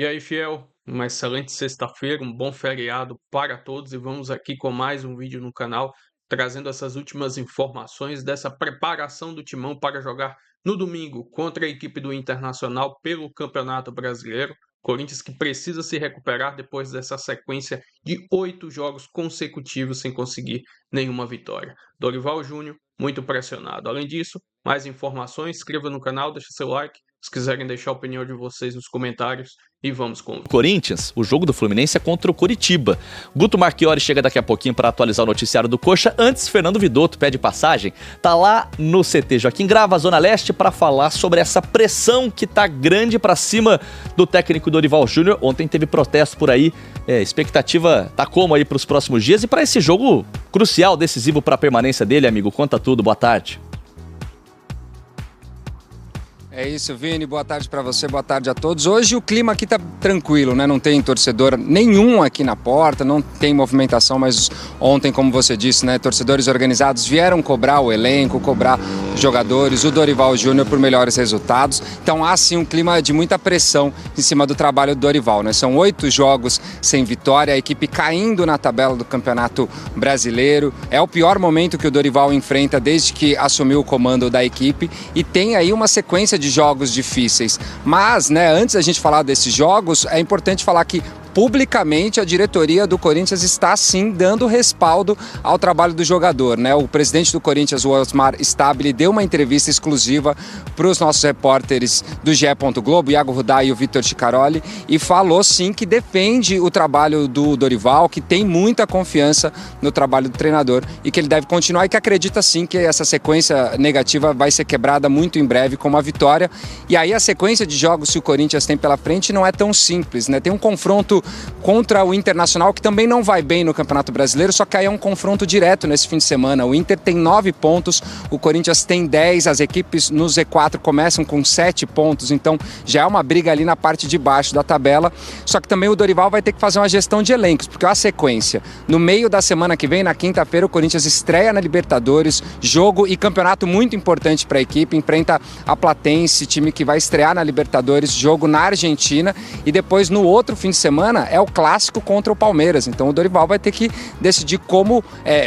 E aí, fiel, uma excelente sexta-feira, um bom feriado para todos e vamos aqui com mais um vídeo no canal, trazendo essas últimas informações dessa preparação do Timão para jogar no domingo contra a equipe do Internacional pelo Campeonato Brasileiro. Corinthians que precisa se recuperar depois dessa sequência de 8 jogos consecutivos sem conseguir nenhuma vitória. Dorival Júnior muito pressionado. Além disso, mais informações, inscreva no canal, deixa seu like. Se quiserem deixar a opinião de vocês nos comentários e vamos com o Corinthians, o jogo do Fluminense é contra o Coritiba. Guto Marchiori chega daqui a pouquinho para atualizar o noticiário do Coxa. Antes, Fernando Vidotto pede passagem. Tá lá no CT Joaquim Grava, Zona Leste, para falar sobre essa pressão que tá grande para cima do técnico Dorival Júnior. Ontem teve protesto por aí. Expectativa tá como aí para os próximos dias e para esse jogo crucial, decisivo para a permanência dele, amigo? Conta tudo, boa tarde. É isso, Vini, boa tarde para você, boa tarde a todos. Hoje o clima aqui tá tranquilo, né? Não tem torcedor nenhum aqui na porta, não tem movimentação, mas ontem, como você disse, né? Torcedores organizados vieram cobrar o elenco, cobrar os jogadores, o Dorival Júnior por melhores resultados. Então há sim um clima de muita pressão em cima do trabalho do Dorival, né? São 8 jogos sem vitória, a equipe caindo na tabela do Campeonato Brasileiro. É o pior momento que o Dorival enfrenta desde que assumiu o comando da equipe e tem aí uma sequência de jogos difíceis. Mas, né, antes da gente falar desses jogos, é importante falar que publicamente a diretoria do Corinthians está sim dando respaldo ao trabalho do jogador, né? O presidente do Corinthians, o Osmar Stabile, deu uma entrevista exclusiva para os nossos repórteres do GE. Globo, Iago Rudá e o Vitor Chicaroli, e falou sim que defende o trabalho do Dorival, que tem muita confiança no trabalho do treinador e que ele deve continuar e que acredita sim que essa sequência negativa vai ser quebrada muito em breve com uma vitória. E aí a sequência de jogos que o Corinthians tem pela frente não é tão simples, né? Tem um confronto contra o Internacional, que também não vai bem no Campeonato Brasileiro, só que aí é um confronto direto nesse fim de semana. O Inter tem 9 pontos, o Corinthians tem 10, as equipes no Z4 começam com 7 pontos, então já é uma briga ali na parte de baixo da tabela. Só que também o Dorival vai ter que fazer uma gestão de elencos, porque a sequência, no meio da semana que vem, na quinta-feira, o Corinthians estreia na Libertadores, jogo e campeonato muito importante para a equipe, enfrenta a Platense, time que vai estrear na Libertadores, jogo na Argentina, e depois no outro fim de semana é o clássico contra o Palmeiras. Então o Dorival vai ter que decidir como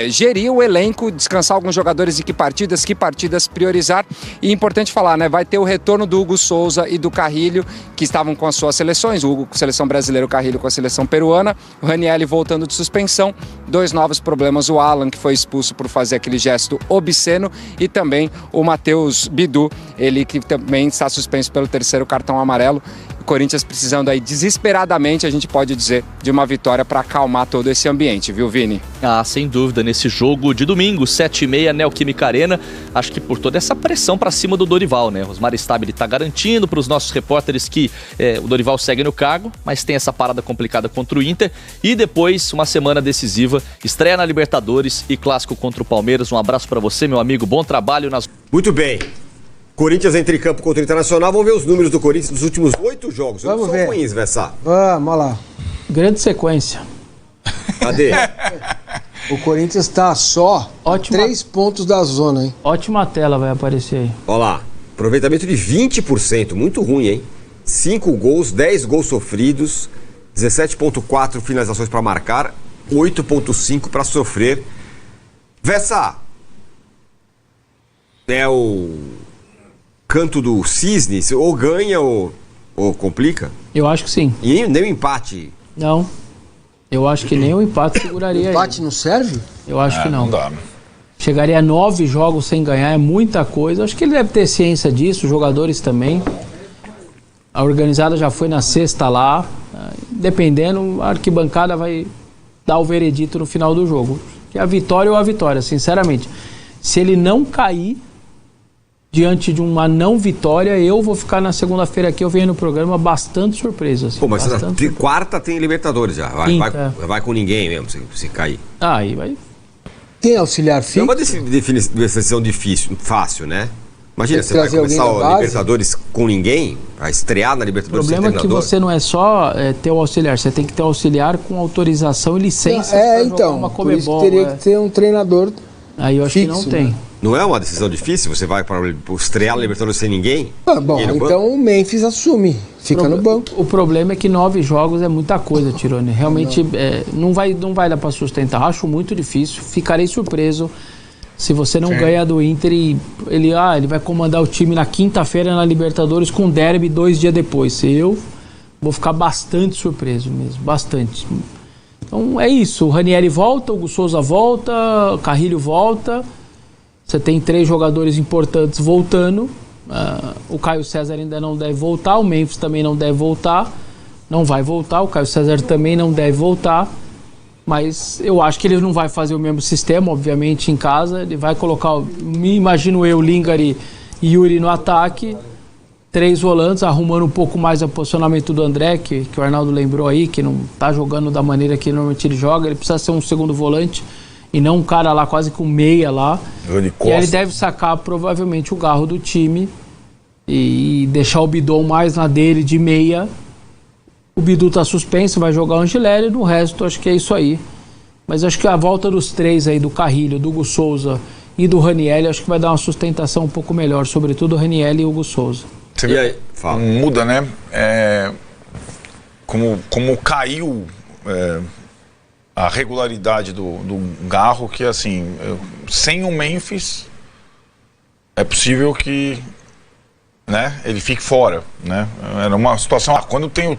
gerir o elenco, descansar alguns jogadores e que partidas priorizar. E importante falar, né? Vai ter o retorno do Hugo Souza e do Carrilho, que estavam com as suas seleções, o Hugo com a seleção brasileira, o Carrilho com a seleção peruana, o Ranieri voltando de suspensão, 2 novos problemas, o Alan, que foi expulso por fazer aquele gesto obsceno, e também o Matheus Bidu, ele que também está suspenso pelo 3º cartão amarelo. O Corinthians precisando aí desesperadamente, a gente pode dizer, de uma vitória para acalmar todo esse ambiente, viu, Vini? Ah, sem dúvida, nesse jogo de domingo, 7h30, Neoquímica Arena, acho que por toda essa pressão para cima do Dorival, né? Osmar Stabile está garantindo para os nossos repórteres que o Dorival segue no cargo, mas tem essa parada complicada contra o Inter e depois uma semana decisiva, estreia na Libertadores e clássico contra o Palmeiras. Um abraço para você, meu amigo, bom trabalho nas... Muito bem. Corinthians entra em campo contra o Internacional. Vamos ver os números do Corinthians nos últimos 8 jogos. Vamos ver. São ruins, Vessá. Vamos lá. Grande sequência. Cadê? O Corinthians está só a 3 pontos da zona, hein? Ótima tela vai aparecer aí. Olha lá. Aproveitamento de 20%. Muito ruim, hein? 5 gols, 10 gols sofridos, 17,4 finalizações para marcar, 8,5 para sofrer. Vessá. É o canto do cisne, ou ganha ou complica? Eu acho que sim. E nem o empate? Não. Eu acho que nem o empate seguraria. Empate não serve? Eu acho que não. Não dá. Chegaria a 9 jogos sem ganhar, é muita coisa. Acho que ele deve ter ciência disso, os jogadores também. A organizada já foi na sexta lá. Dependendo, a arquibancada vai dar o veredito no final do jogo. Que a vitória ou a vitória, sinceramente. Se ele não cair diante de uma não vitória, eu vou ficar na segunda-feira aqui, eu venho no programa bastante surpreso. Assim, pô, mas quarta tem Libertadores já. Vai com ninguém mesmo, se cair. Aí vai. Tem auxiliar fixo? É uma decisão difícil, fácil, né? Imagina, você vai começar a Libertadores com ninguém, a estrear na Libertadores sem treinador. O problema é que você não é só ter o auxiliar, você tem que ter o auxiliar com autorização e licença. Então, por isso teria que ter um treinador. Aí eu acho fixo, que não tem. Né? Não é uma decisão difícil? Você vai para estrear a Libertadores sem ninguém? Bom, então o Memphis assume, fica no banco. O problema é que 9 jogos é muita coisa, Tirone. Realmente não vai dar para sustentar. Acho muito difícil. Ficarei surpreso se você não ganha do Inter e ele vai comandar o time na quinta-feira na Libertadores com derby 2 dias depois. Eu vou ficar bastante surpreso mesmo, bastante. Então é isso. O Ranieri volta, o Hugo Souza volta, o Carrilho volta. Você tem 3 jogadores importantes voltando. O Caio César ainda não deve voltar. O Memphis também não deve voltar. Não vai voltar. O Caio César também não deve voltar. Mas eu acho que ele não vai fazer o mesmo sistema, obviamente, em casa. Ele vai colocar, me imagino eu, Lingard e Yuri no ataque. 3 volantes, arrumando um pouco mais o posicionamento do André, que o Arnaldo lembrou aí, que não está jogando da maneira que normalmente ele joga. Ele precisa ser um segundo volante e não um cara lá quase com meia lá. E aí ele deve sacar provavelmente o Garro do time e deixar o Bidon mais na dele de meia. O Bidu tá suspenso, vai jogar o Angelelli, no resto acho que é isso aí. Mas acho que a volta dos 3 aí, do Carrilho, do Hugo Souza e do Ranieri, acho que vai dar uma sustentação um pouco melhor, sobretudo o Ranieri e o Hugo Souza. Você vê, aí, muda, né? Como caiu a regularidade do Garro, que assim, sem o Memphis é possível que, né, ele fique fora, né? Era uma situação, quando tem o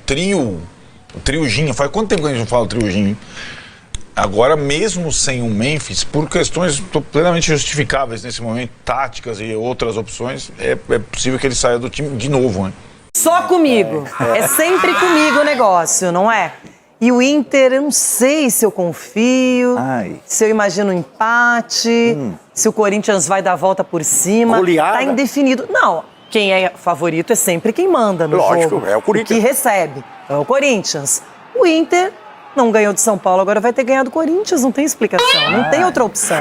triozinho, faz quanto tempo que a gente não fala do triozinho? Agora, mesmo sem o Memphis, por questões plenamente justificáveis nesse momento, táticas e outras opções, é possível que ele saia do time de novo, né? Só comigo. É sempre comigo o negócio, não é? E o Inter, eu não sei se eu confio, se eu imagino um empate, se o Corinthians vai dar a volta por cima. Goleada. Tá indefinido. Não, quem é favorito é sempre quem manda no jogo. Lógico, é o Corinthians. O que recebe é o Corinthians. O Inter não ganhou de São Paulo, agora vai ter ganhado do Corinthians, não tem explicação, não tem outra opção.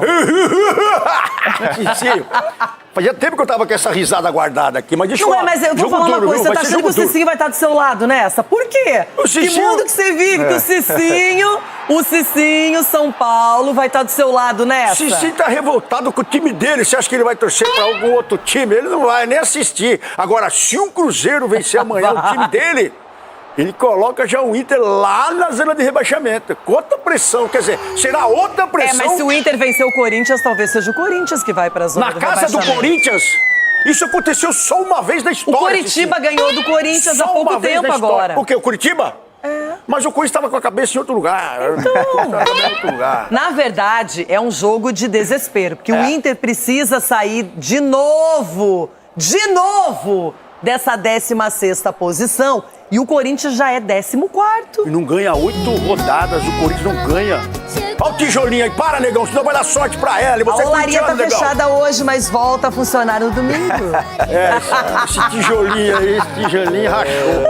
Fazia tempo que eu tava com essa risada guardada aqui, mas deixa eu falar. Mas eu vou falar uma coisa, você tá achando que o Cicinho vai estar do seu lado nessa? Por quê? Que mundo que você vive, que o Cicinho, São Paulo, vai estar do seu lado nessa? O Cicinho tá revoltado com o time dele, você acha que ele vai torcer pra algum outro time? Ele não vai nem assistir. Agora, se o Cruzeiro vencer amanhã o time dele, ele coloca já o Inter lá na zona de rebaixamento. Com outra pressão, quer dizer, será outra pressão. Mas se o Inter vencer o Corinthians, talvez seja o Corinthians que vai pra zona do rebaixamento. Na casa do Corinthians, isso aconteceu só uma vez na história. O Curitiba ganhou do Corinthians há pouco tempo agora. O quê? O Curitiba? Mas o Corinthians estava com a cabeça em outro lugar. Então, na verdade, é um jogo de desespero, porque o Inter precisa sair de novo, dessa 16ª posição. E o Corinthians já é 14º. E não ganha 8 rodadas, o Corinthians não ganha. Olha o tijolinho aí, para, negão, senão vai dar sorte pra ela. E você a olaria tá fechada hoje, mas volta a funcionar no domingo. Esse tijolinho aí, rachou.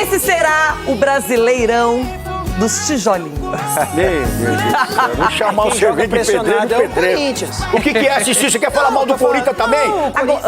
Esse será o Brasileirão dos tijolinhos. Meu Deus do céu, vou chamar o serviço de pedreiro. O que é assistir? Você quer falar mal do Corinthians também?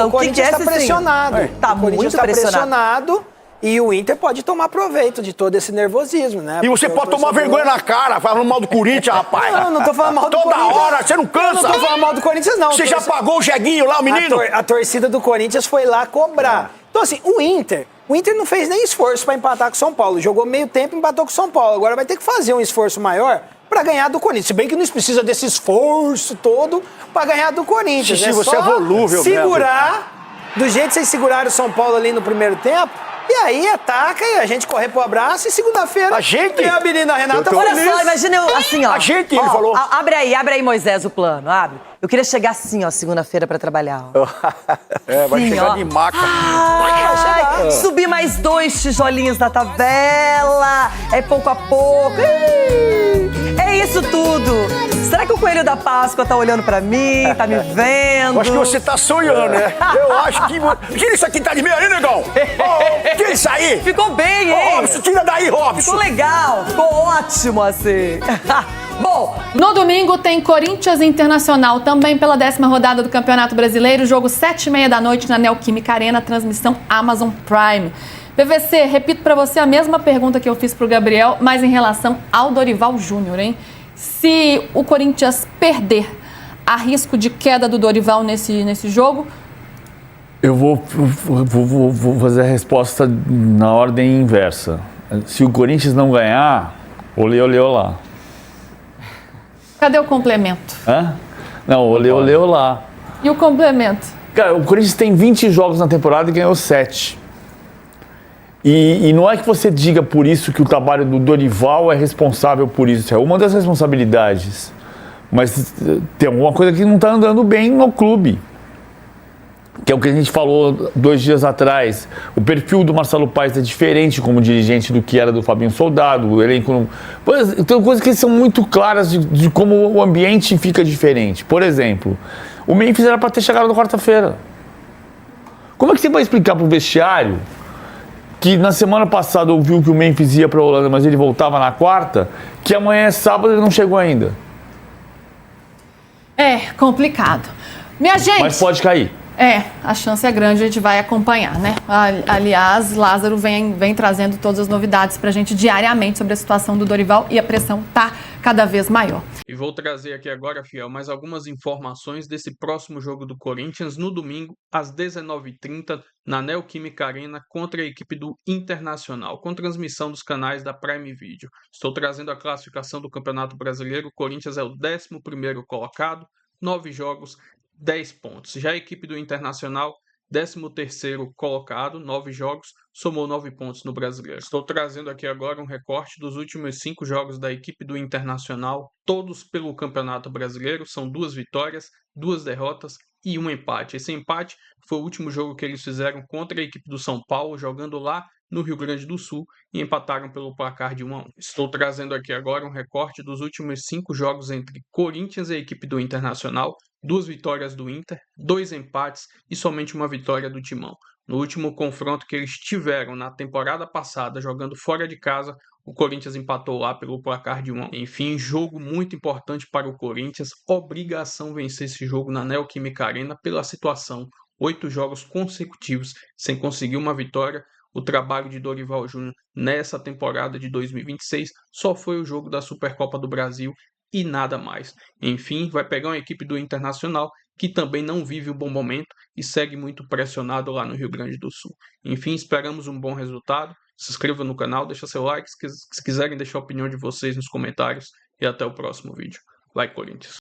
O Corinthians está pressionado. Tá muito pressionado. E o Inter pode tomar proveito de todo esse nervosismo, né? E você pode tomar vergonha na cara, falando mal do Corinthians, rapaz. Não tô falando mal do Corinthians. Toda hora, você não cansa. Eu não tô falando mal do Corinthians, não. Você já pagou o jeguinho lá, o menino? A torcida do Corinthians foi lá cobrar. Então, assim, o Inter não fez nem esforço pra empatar com o São Paulo. Jogou meio tempo e empatou com o São Paulo. Agora vai ter que fazer um esforço maior pra ganhar do Corinthians. Se bem que não precisa desse esforço todo pra ganhar do Corinthians. Xixi, você é volúvel, segurar, do jeito que vocês seguraram o São Paulo ali no primeiro tempo. E aí ataca e a gente correr pro abraço e segunda-feira a gente tem a menina Renata. Olha só, imagina eu assim, ó. A gente, ele falou. Abre aí, Moisés, o plano, abre. Eu queria chegar assim, ó, segunda-feira pra trabalhar, ó. Vai chegar de maca. Subir mais 2 tijolinhos na tabela. É pouco a pouco. É isso tudo. Será que o Coelho da Páscoa tá olhando pra mim, tá me vendo? Eu acho que você tá sonhando, né? Eu acho que... Tira isso aqui, tá de meia aí, negão. Tira isso aí. Ficou bem, hein? Robson, tira daí, Robson. Ficou legal, ficou ótimo assim. Bom, no domingo tem Corinthians Internacional, também pela 10ª rodada do Campeonato Brasileiro, jogo 7h30 da noite na Neoquímica Arena, transmissão Amazon Prime. PVC, repito pra você a mesma pergunta que eu fiz pro Gabriel, mas em relação ao Dorival Júnior, hein? Se o Corinthians perder Há risco de queda do Dorival nesse jogo? Eu vou fazer a resposta na ordem inversa. Se o Corinthians não ganhar, olê, olê, olá. Cadê o complemento? Hã? Não, olê, olê, olá. E o complemento? Cara, o Corinthians tem 20 jogos na temporada e ganhou 7. E não é que você diga por isso que o trabalho do Dorival é responsável por isso. É uma das responsabilidades. Mas tem alguma coisa que não está andando bem no clube. Que é o que a gente falou 2 dias atrás. O perfil do Marcelo Paes é diferente como dirigente do que era do Fabinho Soldado. O elenco não... Tem coisas que são muito claras de como o ambiente fica diferente. Por exemplo, o Memphis era para ter chegado na quarta-feira. Como é que você vai explicar para o vestiário que na semana passada ouviu que o Memphis ia para a Holanda, mas ele voltava na quarta, que amanhã é sábado e ele não chegou ainda? É complicado. Minha gente... Mas pode cair. A chance é grande, a gente vai acompanhar, né? Aliás, Lázaro vem trazendo todas as novidades pra gente diariamente sobre a situação do Dorival e a pressão tá cada vez maior. E vou trazer aqui agora, Fiel, mais algumas informações desse próximo jogo do Corinthians no domingo, às 19h30, na Neoquímica Arena, contra a equipe do Internacional, com transmissão dos canais da Prime Video. Estou trazendo a classificação do Campeonato Brasileiro. O Corinthians é o 11º colocado, 9 jogos, 10 pontos. Já a equipe do Internacional, 13º colocado, 9 jogos, somou 9 pontos no Brasileiro. Estou trazendo aqui agora um recorte dos últimos 5 jogos da equipe do Internacional, todos pelo Campeonato Brasileiro. São 2 vitórias, 2 derrotas e 1 empate. Esse empate foi o último jogo que eles fizeram contra a equipe do São Paulo, jogando lá no Rio Grande do Sul, e empataram pelo placar de 1-1. Estou trazendo aqui agora um recorte dos últimos 5 jogos entre Corinthians e a equipe do Internacional, 2 vitórias do Inter, 2 empates e somente 1 vitória do Timão. No último confronto que eles tiveram na temporada passada, jogando fora de casa, o Corinthians empatou lá pelo placar de 1-1. Enfim, jogo muito importante para o Corinthians, obrigação vencer esse jogo na Neoquímica Arena pela situação. 8 jogos consecutivos sem conseguir uma vitória. O trabalho de Dorival Júnior nessa temporada de 2026 só foi o jogo da Supercopa do Brasil e nada mais. Enfim, vai pegar uma equipe do Internacional que também não vive um bom momento e segue muito pressionado lá no Rio Grande do Sul. Enfim, esperamos um bom resultado. Se inscreva no canal, deixa seu like, se quiserem deixar a opinião de vocês nos comentários, e até o próximo vídeo. Vai, Corinthians!